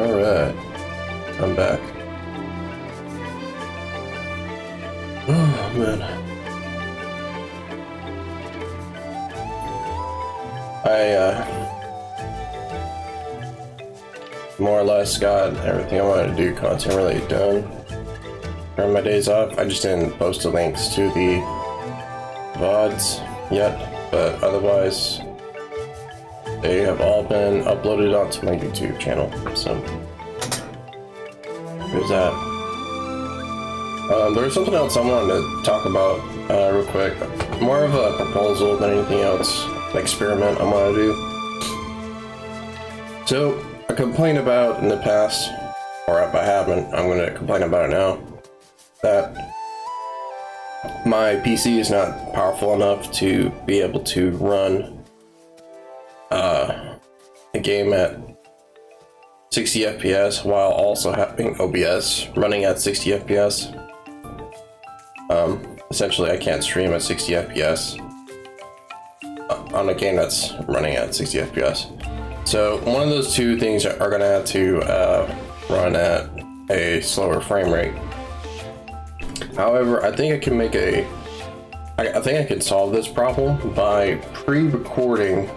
Alright, I'm back. Oh man. I more or less got everything I wanted to do content related done. During my days off, I just didn't post the links to the VODs yet, but otherwise they have all been uploaded onto my YouTube channel, so there's that. There was something else I wanted to talk about real quick. More of a proposal than anything else, an experiment I want to do. So, I complained about in the past, or if I haven't, I'm going to complain about it now, that my PC is not powerful enough to be able to run a game at 60 FPS while also having OBS running at 60 FPS. Essentially, I can't stream at 60 FPS on a game that's running at 60 FPS. So one of those two things are going to have to run at a slower frame rate. However, I think I can make I think I can solve this problem by pre-recording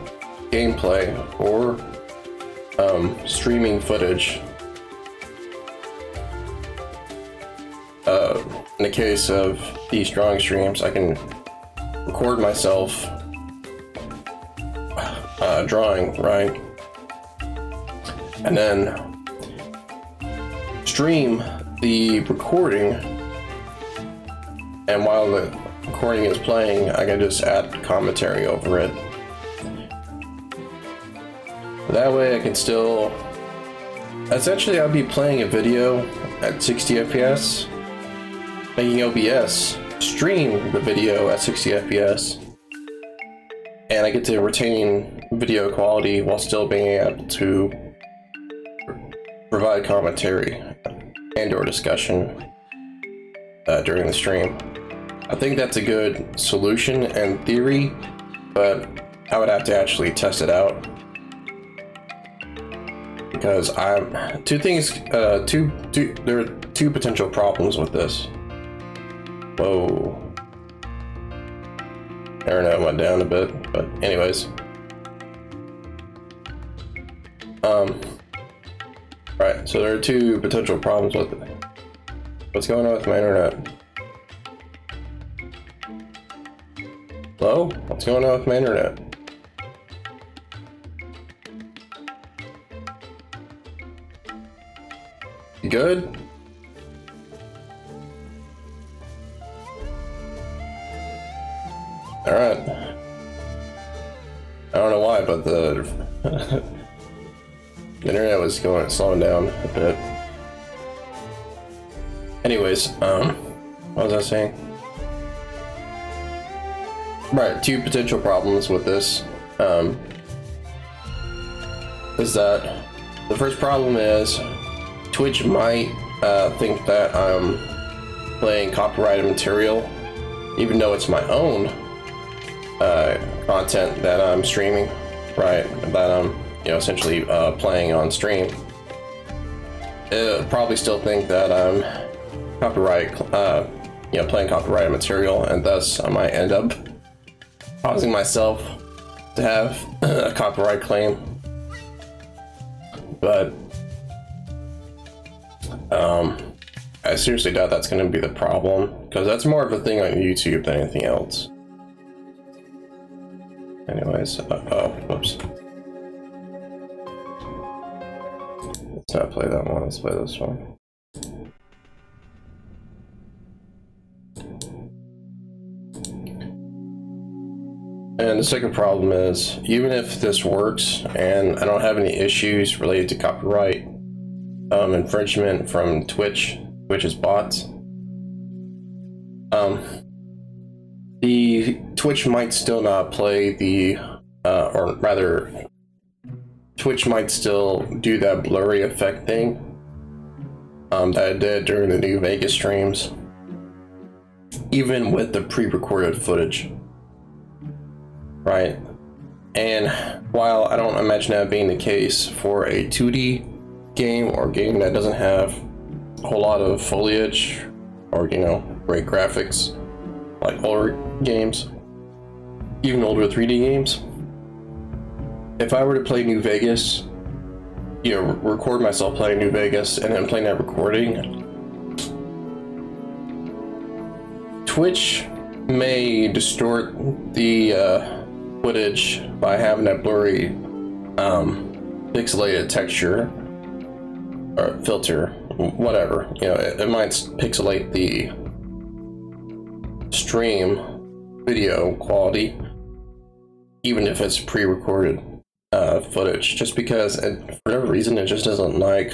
gameplay or streaming footage. In the case of these drawing streams, I can record myself drawing, right? And then stream the recording, and while the recording is playing, I can just add commentary over it. That way I can still... Essentially, I'll be playing a video at 60 FPS, making OBS stream the video at 60 FPS, and I get to retain video quality while still being able to provide commentary and or discussion during the stream. I think that's a good solution in theory, but I would have to actually test it out. Because there are two potential problems with this. Whoa. Internet went down a bit, but anyways. Right, so there are two potential problems with it. What's going on with my internet? Hello? What's going on with my internet? Good? Alright. I don't know why, but the internet was slowing down a bit. Anyways, what was I saying? Right, two potential problems with this is that the first problem is Twitch might think that I'm playing copyrighted material, even though it's my own content that I'm streaming, right? That I'm, essentially playing on stream. It'll probably still think that I'm playing copyrighted material, and thus I might end up causing myself to have a copyright claim. But I seriously doubt that's going to be the problem, because that's more of a thing on YouTube than anything else. Anyways, whoops. Let's not play that one, let's play this one. And the second problem is, even if this works and I don't have any issues related to copyright infringement from Twitch's bots, the Twitch might still not play the, or rather, Twitch might still do that blurry effect thing that it did during the New Vegas streams, even with the pre-recorded footage, right? And while I don't imagine that being the case for a 2D game or game that doesn't have a whole lot of foliage or, you know, great graphics, like older games, even older 3D games. If I were to play New Vegas, you know, record myself playing New Vegas and then playing that recording, Twitch may distort the footage by having that blurry pixelated texture or filter, whatever. You know, it might pixelate the stream video quality, even if it's pre-recorded footage, just because for whatever reason it just doesn't like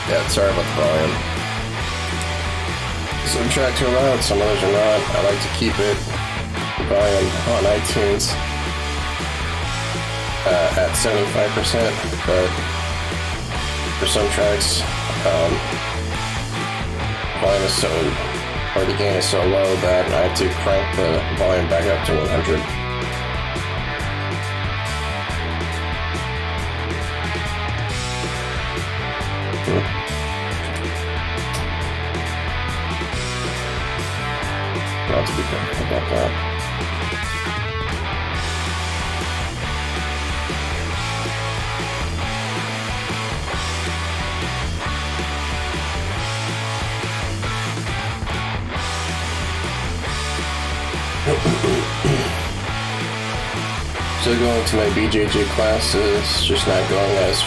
Yeah, sorry about the volume. Some tracks are loud, some others are not. I like to keep it volume on iTunes at 75%, but for some tracks, volume is so, or the gain is so low that I have to crank the volume back up to 100. Not to be careful about that. Still going to my BJJ classes, just not going as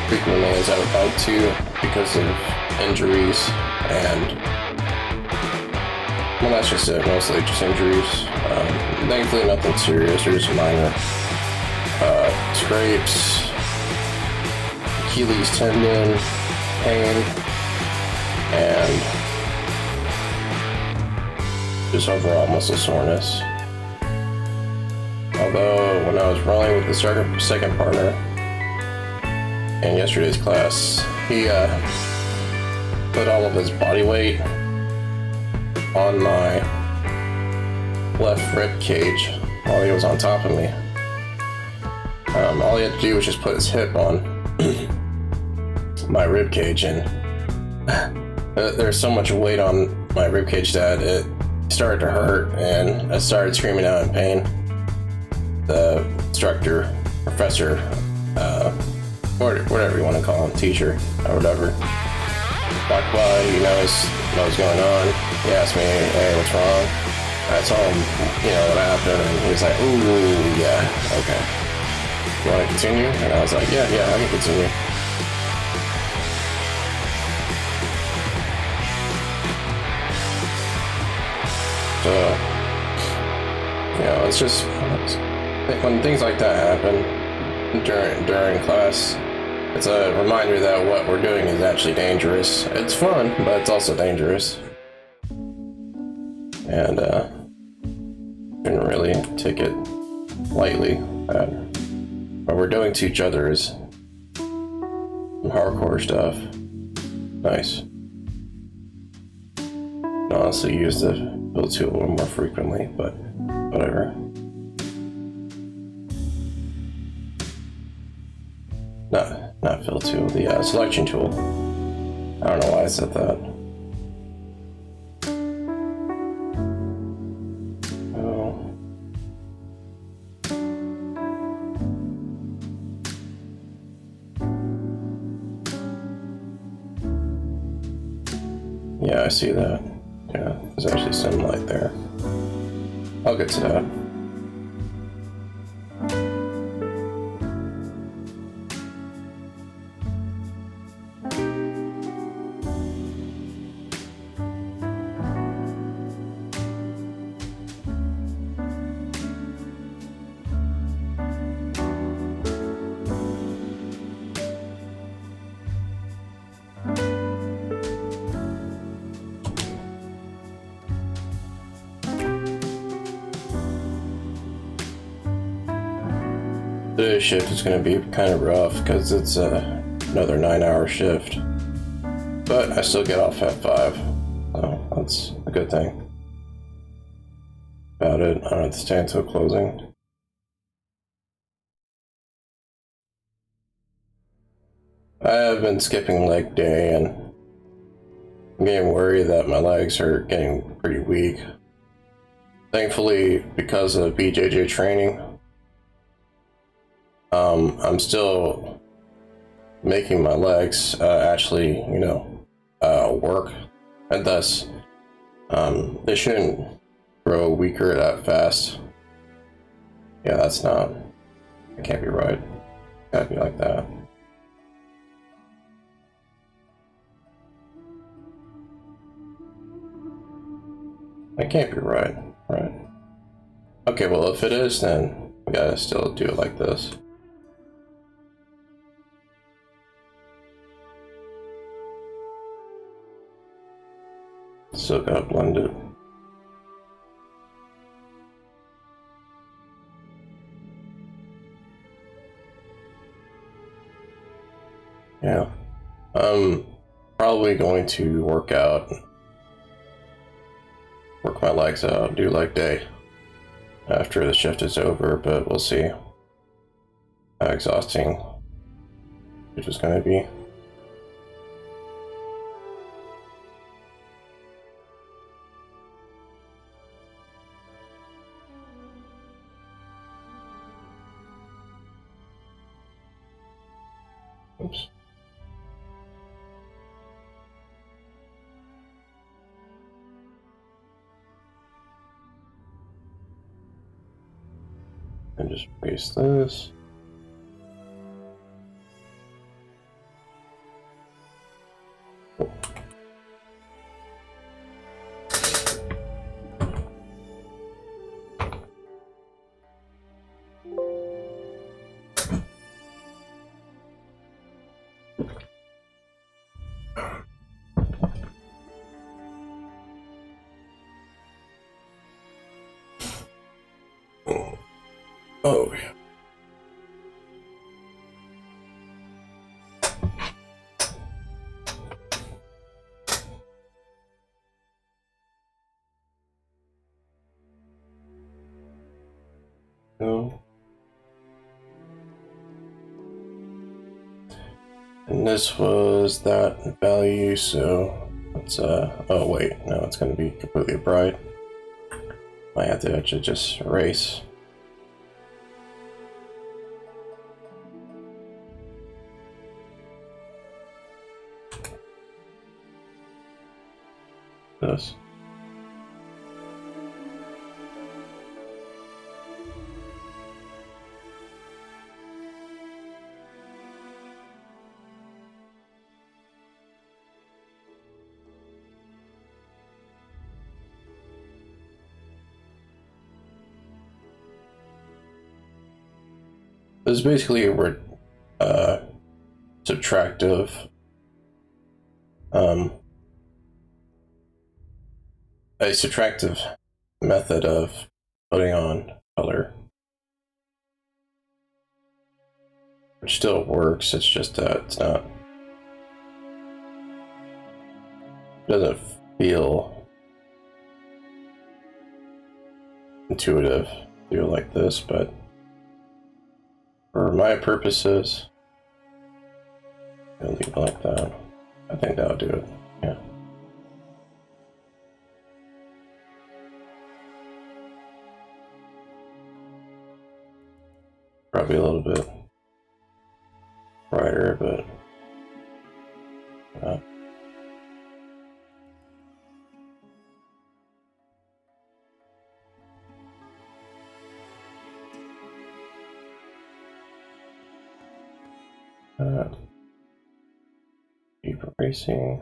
frequently as I would like to because of injuries and, well, that's just it, mostly just injuries. Thankfully nothing serious, or just minor scrapes, Achilles tendon, pain, and just overall muscle soreness. Although when I was rolling with the second partner in yesterday's class, he put all of his body weight on my left rib cage while he was on top of me. All he had to do was just put his hip on my rib cage, and there's so much weight on my rib cage that it started to hurt, and I started screaming out in pain. The instructor, professor, whatever you want to call him, teacher or whatever, walked by. He noticed what was going on. He asked me, "Hey, what's wrong?" I told him, what happened, and he was like, "Ooh, yeah, okay. You want to continue?" And I was like, "Yeah, I can continue." So, it's just when things like that happen during class, it's a reminder that what we're doing is actually dangerous. It's fun, but it's also dangerous. And shouldn't really take it lightly. What we're doing to each other is hardcore stuff. Nice. I'd honestly use the build tool a little more frequently, but whatever. Not fill tool, the selection tool. I don't know why I said that. Oh. Yeah, I see that. Yeah, there's actually some light there. I'll get to that. Today's shift is going to be kind of rough because it's another 9-hour shift, but I still get off at 5, so that's a good thing about it. I don't have to stay until closing. I have been skipping leg day, and I'm getting worried that my legs are getting pretty weak. Thankfully, because of BJJ training, I'm still making my legs actually, work, and thus they shouldn't grow weaker that fast. Yeah, that can't be right. It can't be like that. It can't be right. Okay, well, if it is, then we gotta still do it like this. Still got blended. Yeah. I'm probably going to work out, work my legs out, do leg day after the shift is over, but we'll see how exhausting it is going to be. Oops. And just paste this. Oh, yeah. No. And this was that value, so let's, oh wait, no, it's gonna be completely bright. I have to actually just erase. This. This is basically a subtractive, a subtractive method of putting on color, which still works. It's just that it's not, it doesn't feel intuitive to do it like this, but for my purposes, I'll leave it like that. I think that'll do it. Yeah. Probably a little bit brighter, but keep erasing.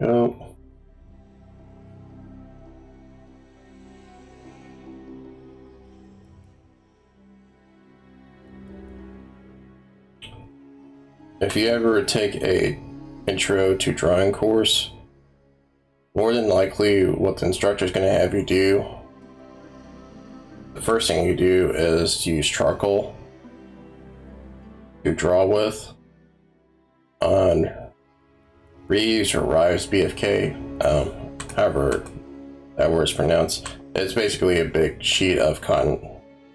Go. If you ever take a intro to drawing course, more than likely what the instructor is going to have you do, the first thing you do is use charcoal to draw with on Reeves or Rives BFK, however that word's pronounced. It's basically a big sheet of cotton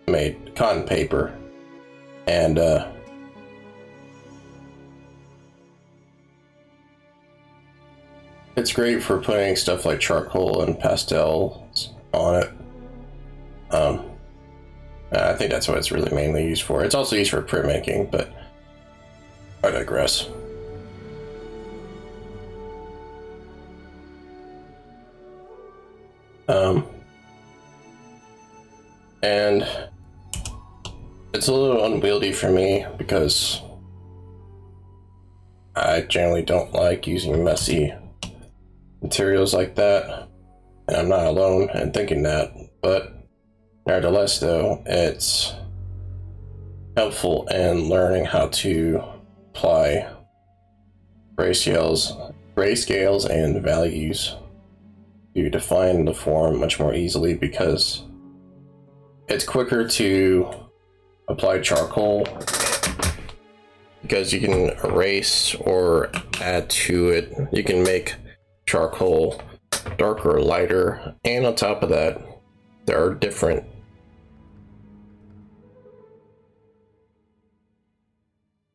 paper, and it's great for putting stuff like charcoal and pastels on it. I think that's what it's really mainly used for. It's also used for printmaking, but I digress. And it's a little unwieldy for me because I generally don't like using messy materials like that, and I'm not alone in thinking that, but nevertheless though, it's helpful in learning how to apply grayscales and values to define the form much more easily, because it's quicker to apply charcoal because you can erase or add to it. You can make charcoal darker or lighter, and on top of that, there are different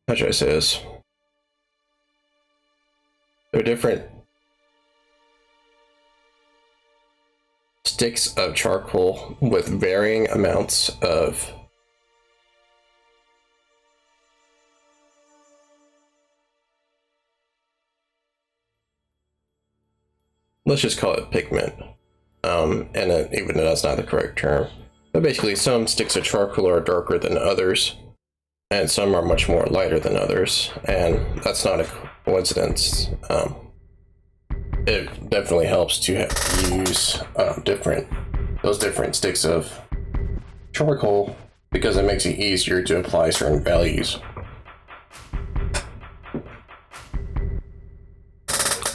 how should I say this? There are different sticks of charcoal with varying amounts of let's just call it pigment. Even though that's not the correct term. But basically, some sticks of charcoal are darker than others, and some are much more lighter than others, and that's not a coincidence. It definitely helps to use those different sticks of charcoal, because it makes it easier to apply certain values.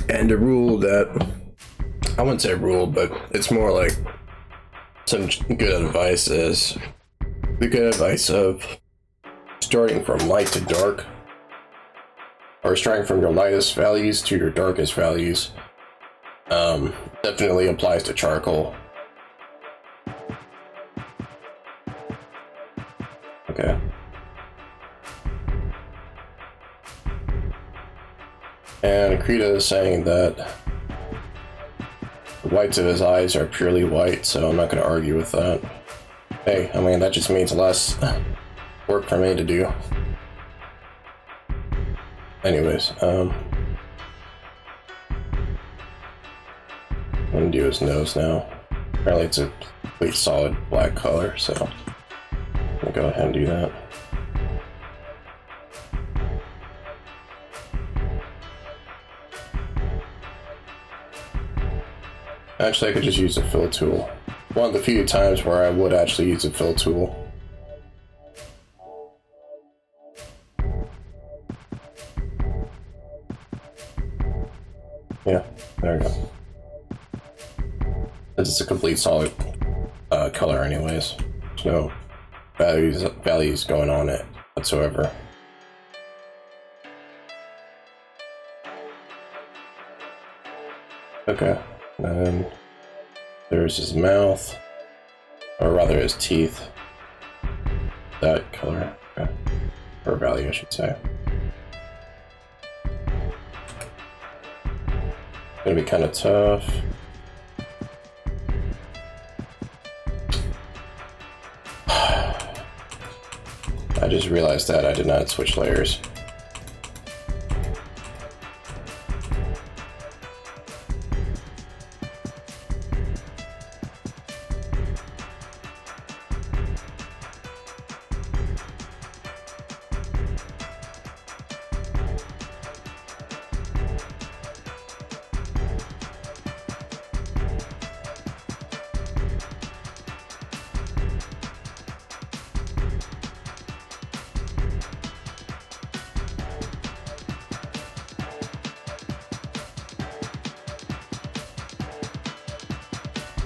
And a rule that, I wouldn't say rule, but it's more like some good advice is the good advice of starting from light to dark, or starting from your lightest values to your darkest values. Definitely applies to charcoal. Okay. And Krita is saying that the whites of his eyes are purely white, so I'm not going to argue with that. Hey, I mean, that just means less work for me to do. Anyways, I'm gonna do his nose now. Apparently it's a complete solid black color, so I'm gonna go ahead and do that. Actually, I could just use a fill tool. One of the few times where I would actually use a fill tool. Yeah, there we go. It's a complete solid color anyways. There's no values going on it whatsoever. Okay, and then there's his mouth, or rather his teeth. That color, okay. Or value, I should say. Gonna be kind of tough. I just realized that I did not switch layers.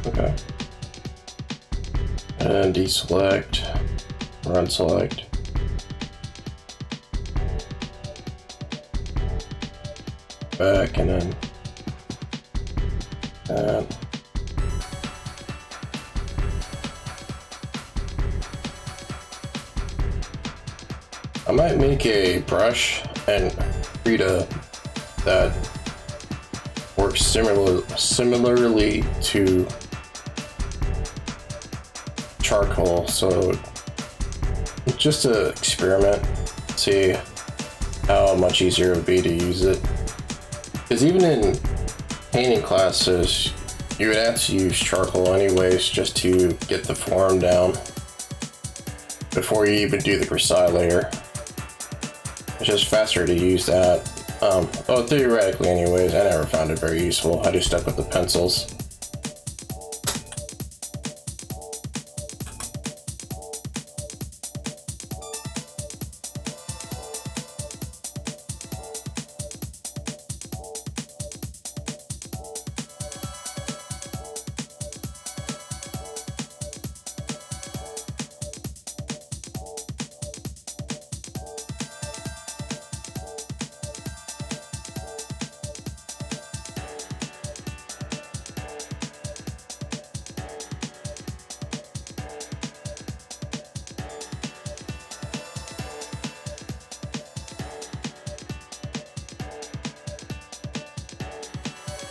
Okay. And deselect, or unselect. Back and then I might make a brush and Krita that works similarly to charcoal, so just to experiment, see how much easier it would be to use it. Because even in painting classes, you would have to use charcoal anyways just to get the form down before you even do the Grisaille layer. It's just faster to use that. Well, theoretically anyways, I never found it very useful. I just stuck with the pencils.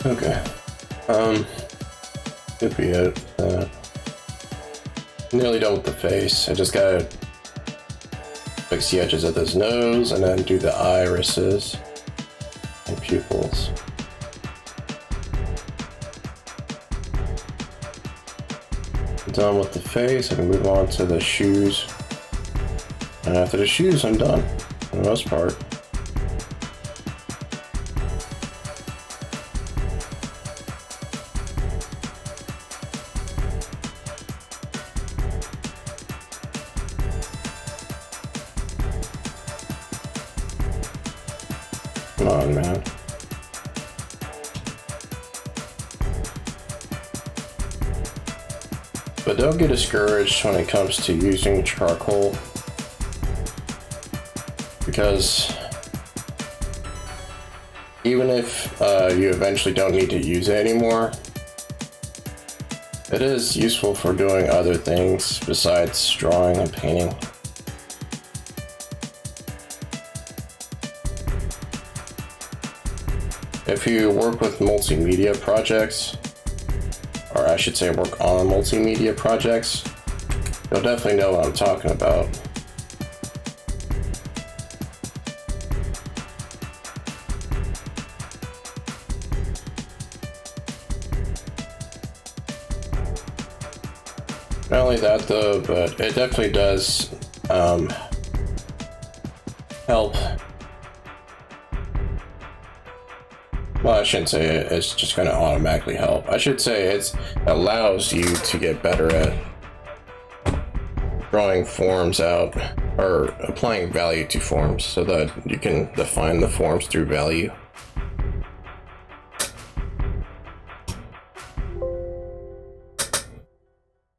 Okay. Could be it. Nearly done with the face. I just gotta fix the edges of his nose and then do the irises and pupils. Done with the face, I can move on to the shoes. And after the shoes, I'm done, for the most part. Come on, man. But don't get discouraged when it comes to using charcoal, because even if you eventually don't need to use it anymore, it is useful for doing other things besides drawing and painting. If you work with multimedia projects, or I should say work on multimedia projects, you'll definitely know what I'm talking about. Not only that though, but it definitely does help. Well, I shouldn't say it's just going to automatically help. I should say it allows you to get better at drawing forms out, or applying value to forms, so that you can define the forms through value.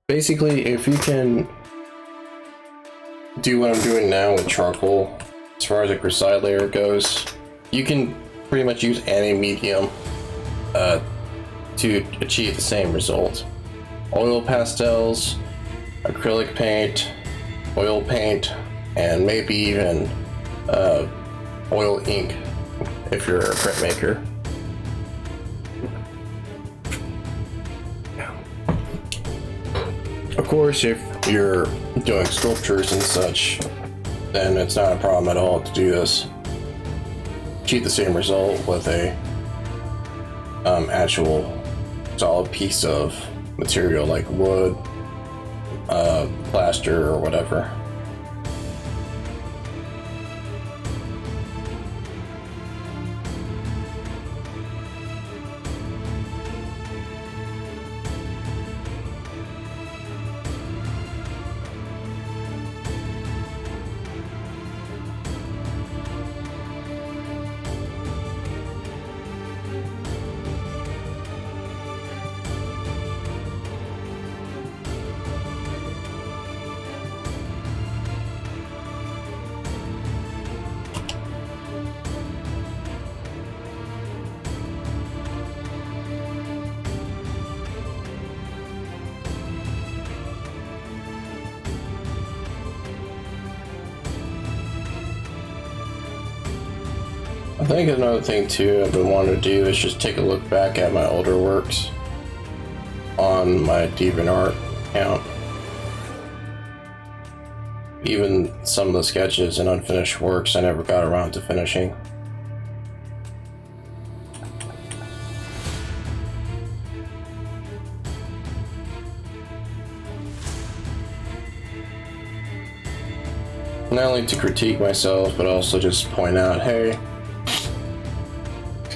Basically, if you can do what I'm doing now with charcoal, as far as the Grisaille layer goes, you can pretty much use any medium to achieve the same result. Oil pastels, acrylic paint, oil paint, and maybe even oil ink if you're a printmaker. Of course, if you're doing sculptures and such, then it's not a problem at all to do this. Achieve the same result with a actual solid piece of material like wood, plaster, or whatever. I think another thing too I've been wanting to do is just take a look back at my older works on my DeviantArt account. Even some of the sketches and unfinished works I never got around to finishing. Not only to critique myself, but also just point out, hey,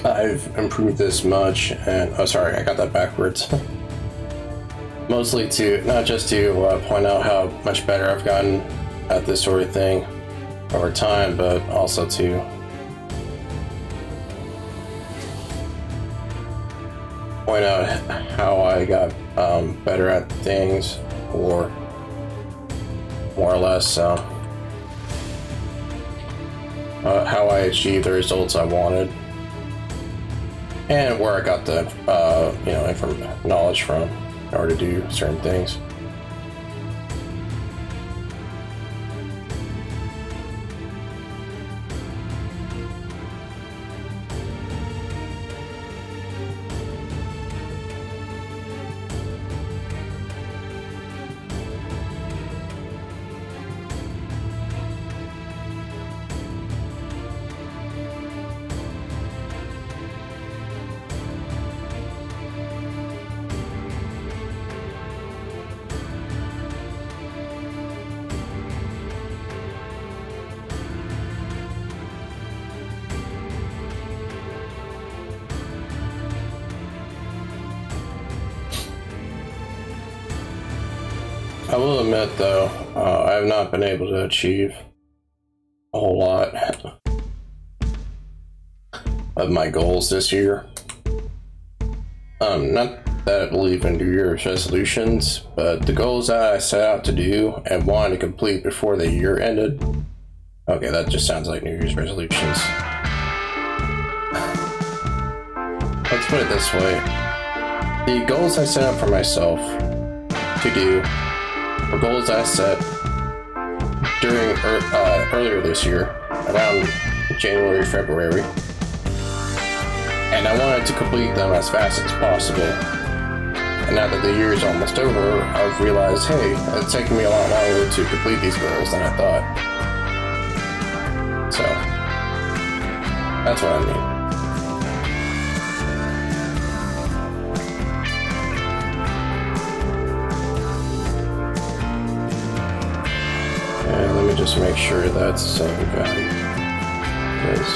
I've improved this much, and oh sorry, I got that backwards. Mostly to, not just to point out how much better I've gotten at this sort of thing over time, but also to point out how I got better at things, or more or less how I achieved the results I wanted, and where I got the knowledge from in order to do certain things. I will admit though, I have not been able to achieve a whole lot of my goals this year. Not that I believe in New Year's resolutions, but the goals that I set out to do and wanted to complete before the year ended. Okay, that just sounds like New Year's resolutions. Let's put it this way. The goals I set up for myself to do were goals I set during earlier this year, around January, February. And I wanted to complete them as fast as possible. And now that the year is almost over, I've realized, hey, it's taken me a lot longer to complete these goals than I thought. So, that's what I mean. And let me just make sure that's the same value. It is.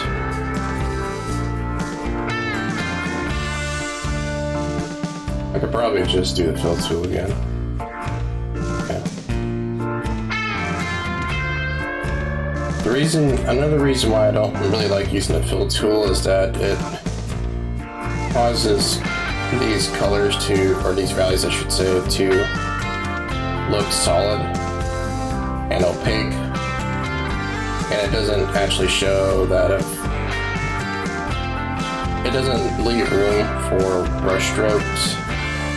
I could probably just do the fill tool again. Okay. Another reason why I don't really like using the fill tool is that it causes these colors or these values I should say, to look solid and opaque, and it doesn't actually show that it doesn't leave room for brush strokes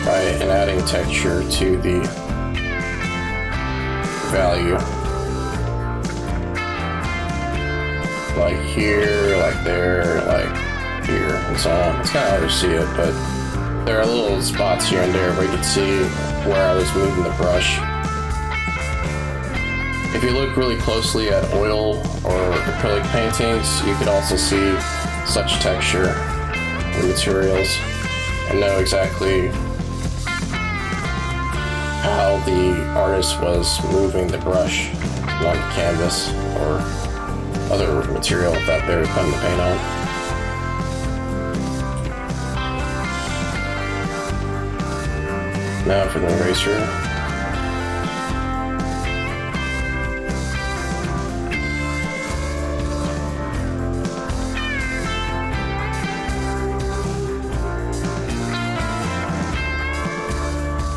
by adding texture to the value. Like here, like there, like here, and so on. It's kind of hard to see it, but there are little spots here and there where you can see where I was moving the brush. If you look really closely at oil or acrylic paintings, you could also see such texture in materials and know exactly how the artist was moving the brush along the canvas or other material that they were putting the paint on. Now for the eraser.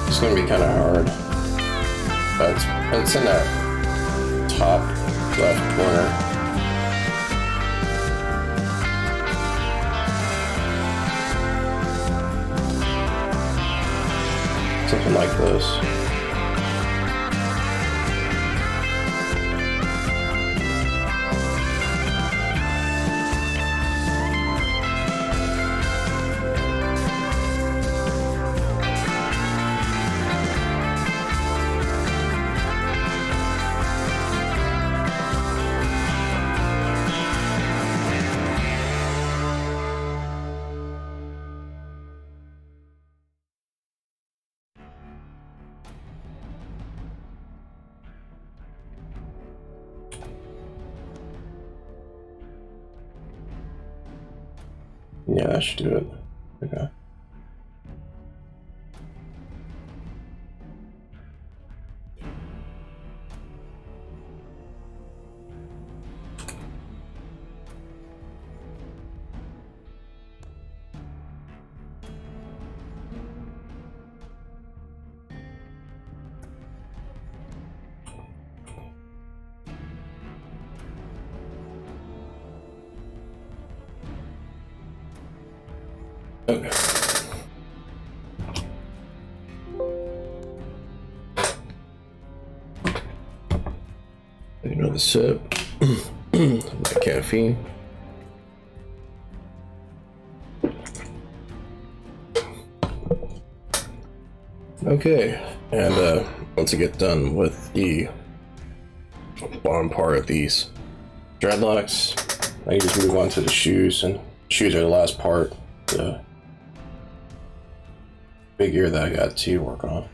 It's going to be kind of hard, but it's in that top left corner. Something like this. Yeah, that should do it. Okay. Okay. Another sip. My caffeine. Okay, and once I get done with the bottom part of these dreadlocks, I can just move on to the shoes, and shoes are the last part. The figure that I got to work on.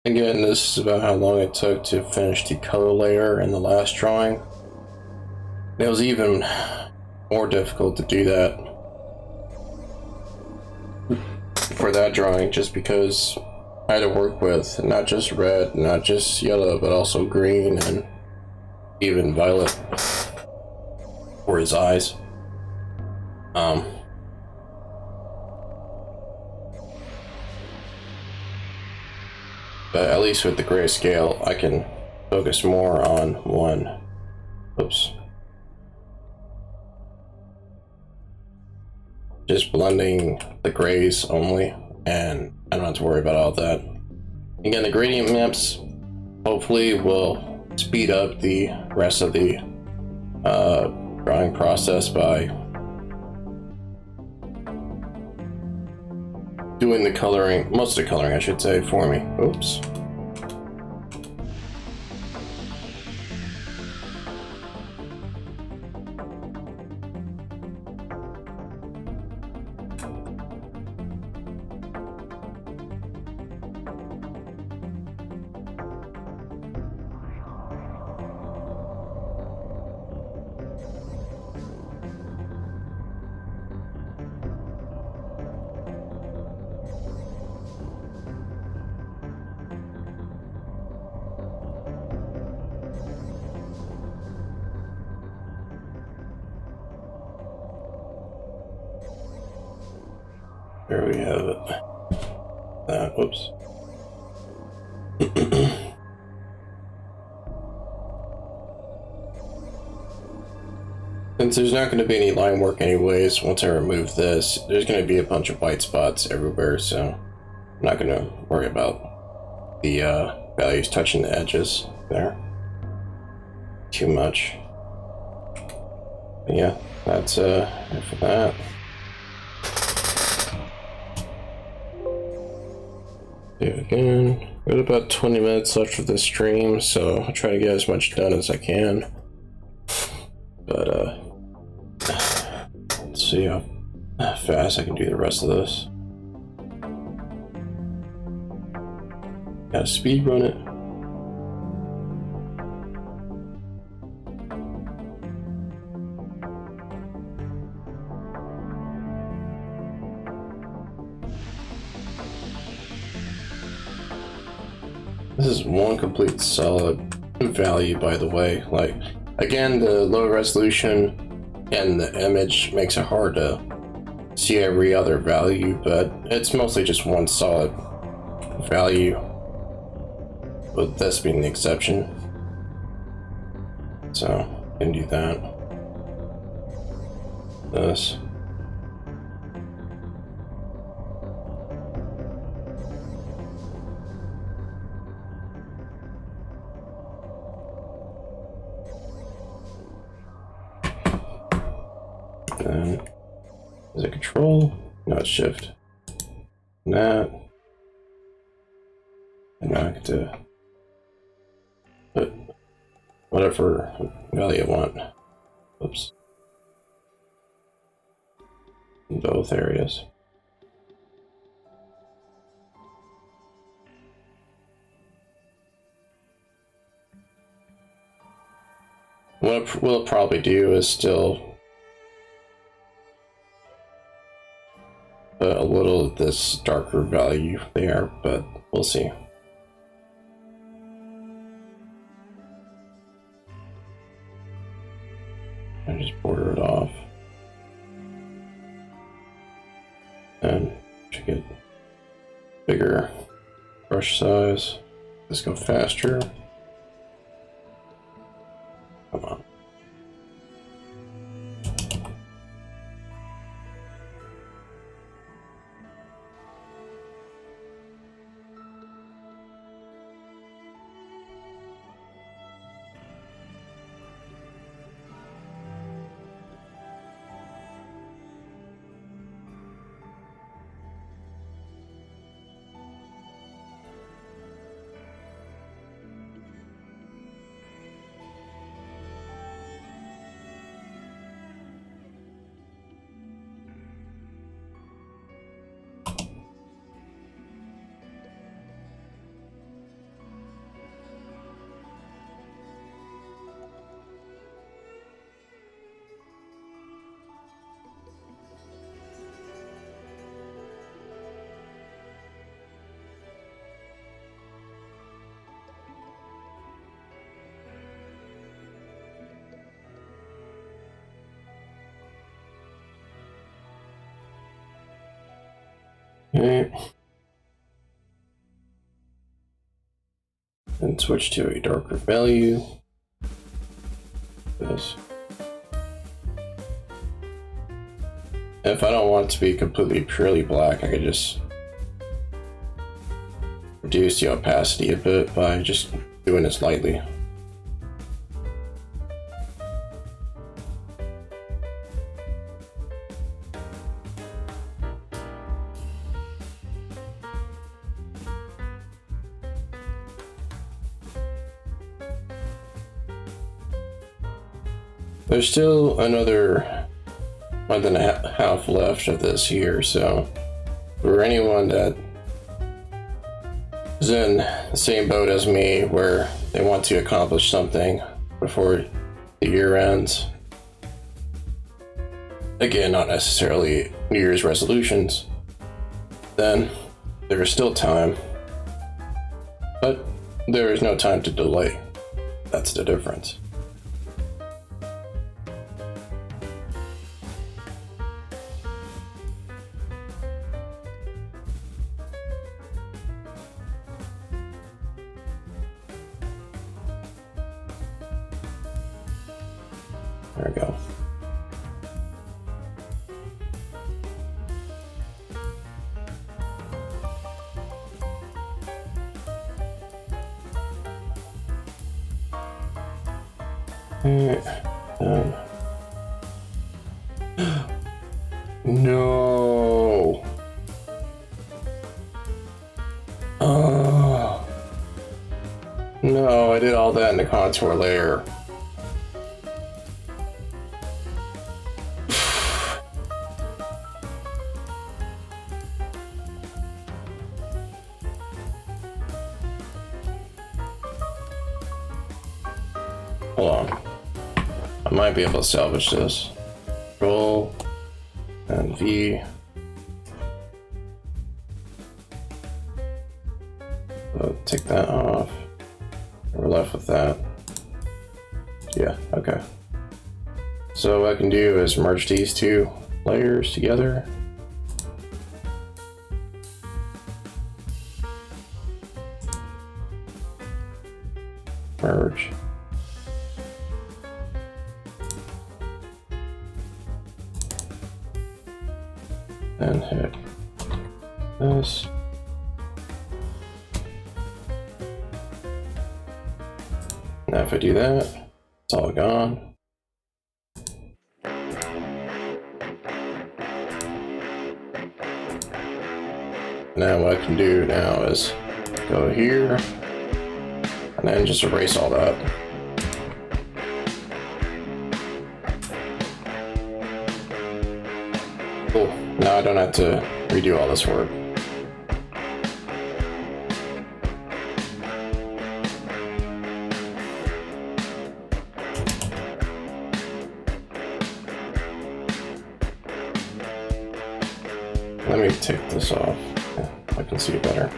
Again, this is about how long it took to finish the color layer in the last drawing. It was even more difficult to do that for that drawing, just because I had to work with not just red, not just yellow, but also green and even violet for his eyes. But at least with the grayscale, I can focus more on one. Oops. Just blending the grays only, and I don't have to worry about all that. Again, the gradient maps hopefully will speed up the rest of the drawing process by doing the coloring, most of the coloring I should say, for me. Oops. There we have it. Whoops. Since there's not going to be any line work anyways, once I remove this, there's going to be a bunch of white spots everywhere, so I'm not going to worry about the values touching the edges there too much. But yeah, that's it for that. Do it again. We have about 20 minutes left of this stream, so I'll try to get as much done as I can. But let's see how fast I can do the rest of this. Gotta speed run it. This is one complete solid value, by the way. Like, again, the low resolution and the image makes it hard to see every other value, but it's mostly just one solid value, with this being the exception. So, I can do that. This. Then is it control? No, it's shift. And that. And now I get to put whatever value I want. Oops. In both areas. What we'll probably do is still put a little of this darker value there, but we'll see. I just border it off. And should get bigger brush size. Let's go faster. Come on. Okay. And switch to a darker value. This. If I don't want it to be completely purely black, I could just reduce the opacity a bit by just doing this lightly. There's still another month and a half left of this year, so for anyone that is in the same boat as me where they want to accomplish something before the year ends, again, not necessarily New Year's resolutions, then there is still time, but there is no time to delay. That's the difference. There we go. No. Oh. No, I did all that in the contour layer. Hold on. I might be able to salvage this. Control and V. So take that off. We're left with that. Yeah, okay. So what I can do is merge these two layers together. Merge. And hit this. Now if I do that, it's all gone. Now what I can do now is go here and then just erase all that. Cool. Now I don't have to redo all this work. Let me take this off. Yeah, I can see it better.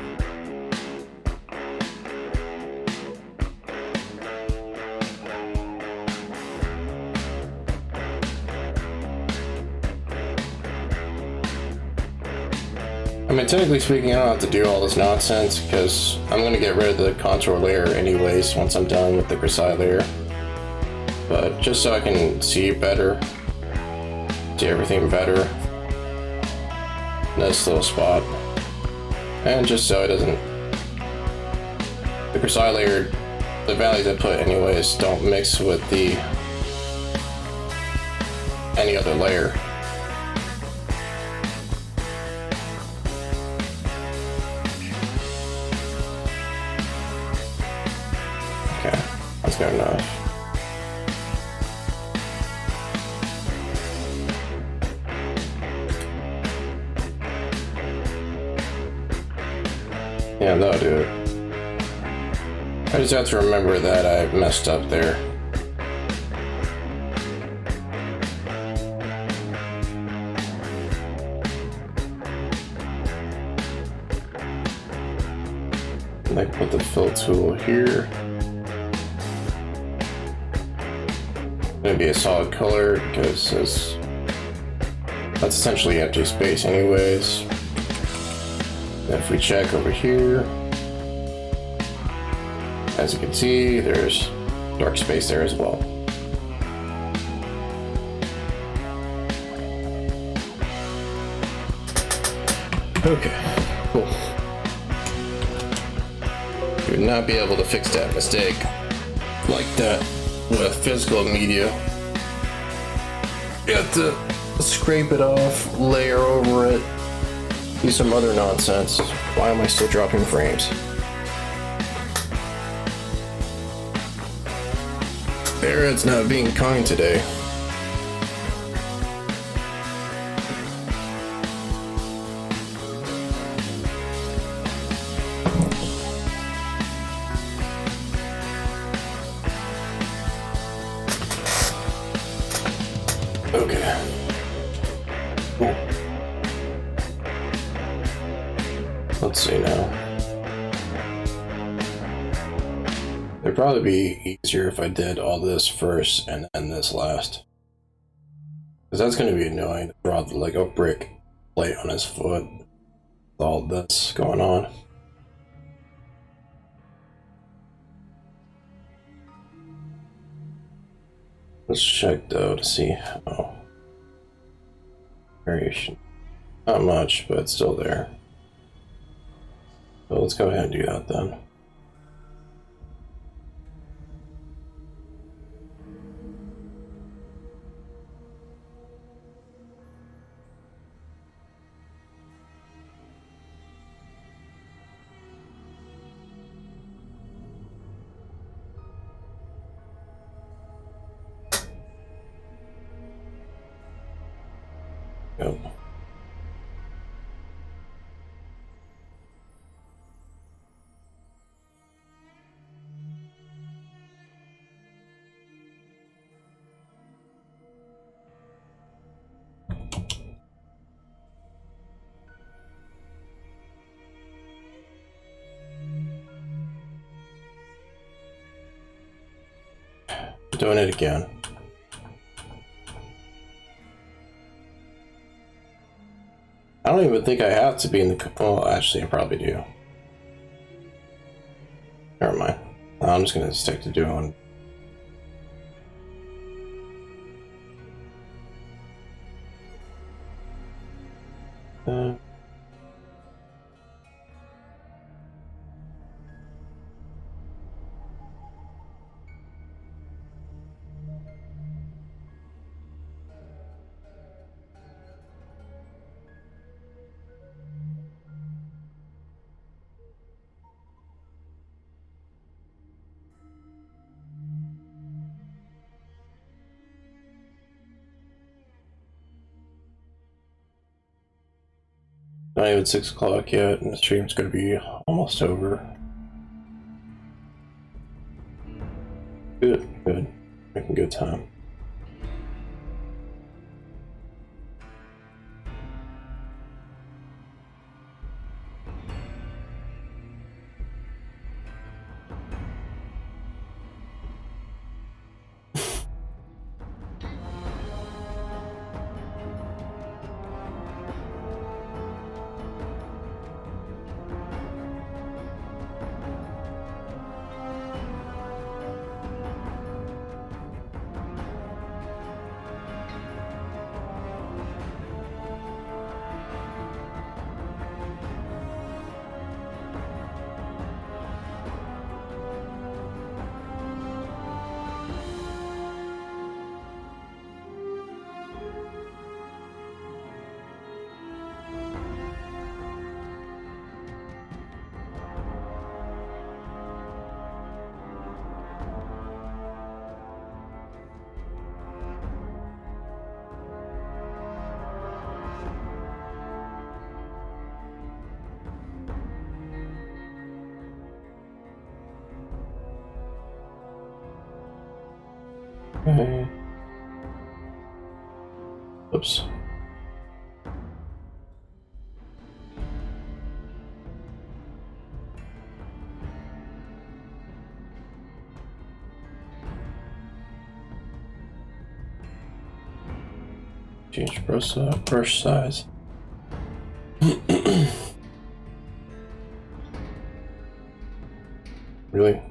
I mean, technically speaking, I don't have to do all this nonsense because I'm going to get rid of the contour layer anyways once I'm done with the Grisaille layer. But just so I can see better, see everything better in this little spot. And just so it doesn't, the Grisaille layer, the values I put anyways don't mix with the any other layer. Okay, that's good enough. Yeah, that'll do it. I just have to remember that I messed up there. And I can put the fill tool here. Gonna be a solid color because that's essentially empty space anyways. If we check over here, as you can see, there's dark space there as well. Okay, cool. You would not be able to fix that mistake like that with physical media. You have to scrape it off, layer over it, do some other nonsense. Why am I still dropping frames? Aaron's not being kind today. Okay. Cool. Let's see now. It'd probably be easier if I did all this first and then this last. Because that's going to be annoying to draw like a brick plate on his foot with all this going on. Let's check though to see how variation. Not much, but it's still there. So let's go ahead and do that then. Go. Doing it again. I don't even think I have to be in the... Well, actually, I probably do. Never mind. I'm just gonna stick to doing... Not even 6 o'clock yet, and the stream's gonna be almost over. Good, good. Making good time. Okay. Oops. Change brush size. Really?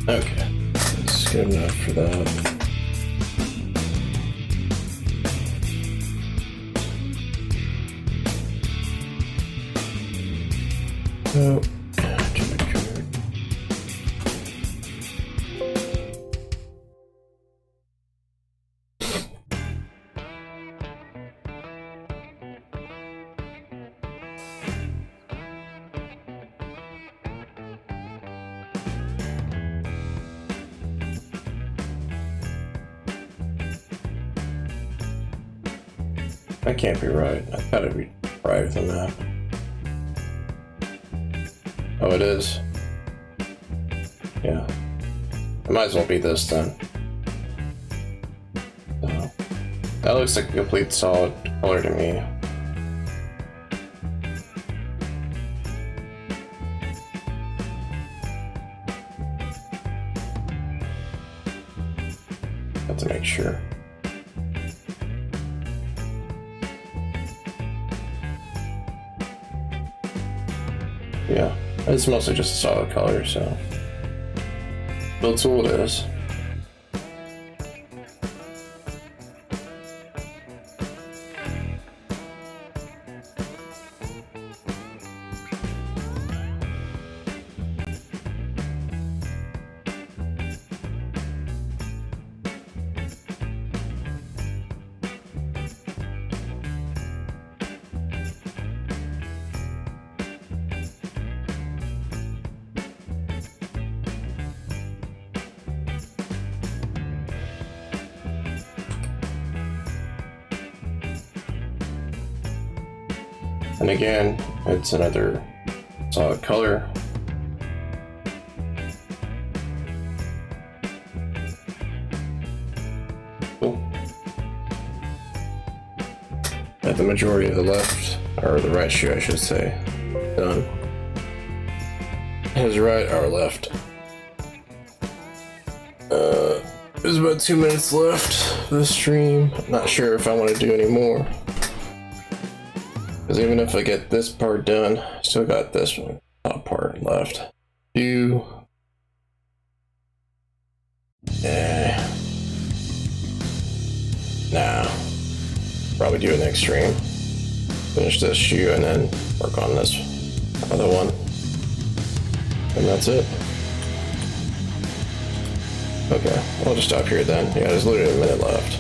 Okay, that's good enough for that. Oh, that can't be right. I gotta be right with the map. Oh, it is. Yeah. It might as well be this then. So, that looks like a complete solid color to me. Have to make sure. Yeah, it's mostly just a solid color, so build tool it is. And again, it's another solid color. Cool. At the majority of the left, or the right shoe I should say, done. His right, our left. There's about 2 minutes left of the stream. I'm not sure if I want to do any more. Because even if I get this part done, I still got this one top part left. Nah. Probably do it next stream. Finish this shoe and then work on this other one. And that's it. Okay, I'll just stop here then. Yeah, there's literally a minute left.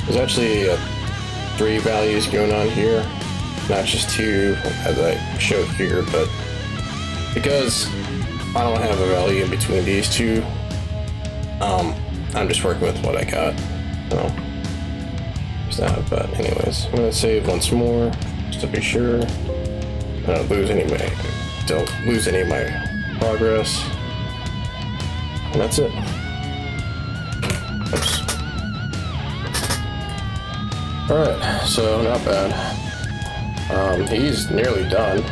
There's actually 3 values going on here, not just 2 as I showed here, but because I don't have a value in between these 2, I'm just working with what I got. So there's that. But anyways, I'm gonna save once more just to be sure I don't lose any of my progress. And that's it. Oops. Alright, so not bad. He's nearly done.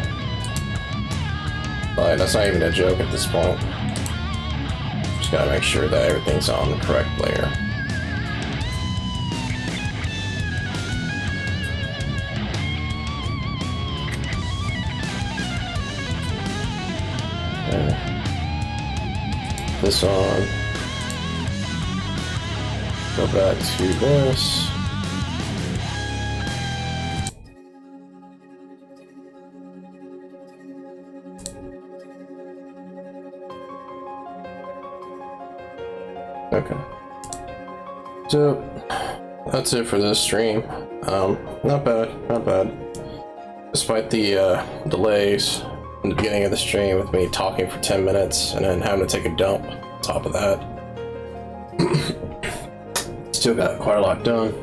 But that's not even a joke at this point. Just gotta make sure that everything's on the correct layer. This on. Go back to this. Okay. So that's it for this stream. Not bad, not bad. Despite the delays in the beginning of the stream with me talking for 10 minutes and then having to take a dump on top of that. Still got quite a lot done.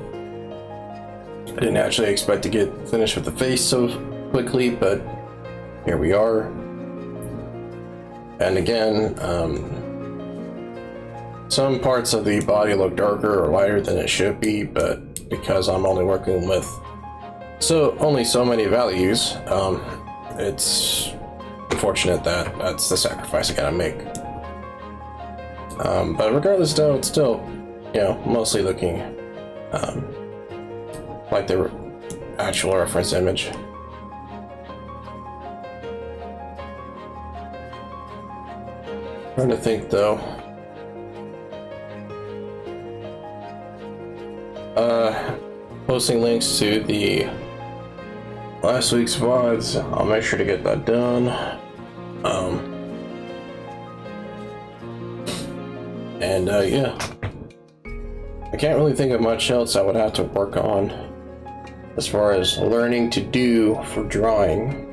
I didn't actually expect to get finished with the face so quickly, but here we are. And again, some parts of the body look darker or lighter than it should be, but because I'm only working with only so many values, it's unfortunate that that's the sacrifice I gotta make. But regardless though, it's still, you know, mostly looking like the actual reference image. Trying to think though. Posting links to the last week's VODs. I'll make sure to get that done. Yeah. I can't really think of much else I would have to work on as far as learning to do for drawing.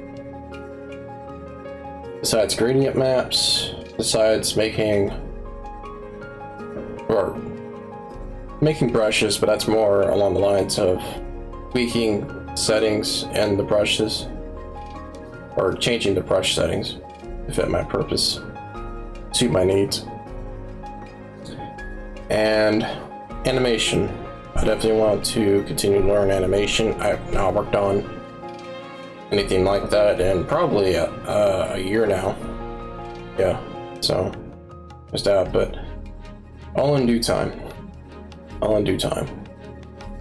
Besides gradient maps, besides making brushes, but that's more along the lines of tweaking settings and the brushes, or changing the brush settings to fit my purpose, suit my needs. And animation, I definitely want to continue to learn animation. I've not worked on anything like that in probably a year now. Yeah, so there's that, but all in due time. All in due time.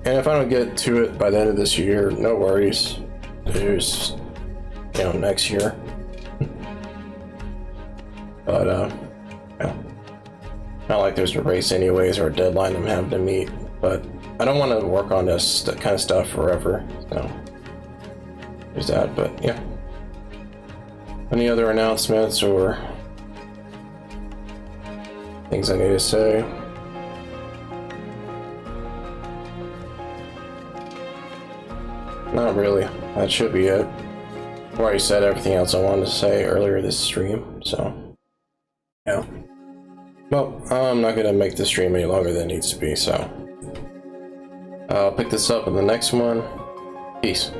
And if I don't get to it by the end of this year, no worries. There's, you know, next year. But yeah. Not like there's a race anyways or a deadline I'm having to meet. But I don't want to work on this kind of stuff forever. So there's that. But yeah. Any other announcements or things I need to say? Not really. That should be it. I've already said everything else I wanted to say earlier this stream, so yeah. Well, I'm not gonna make this stream any longer than it needs to be, so I'll pick this up in the next one. Peace.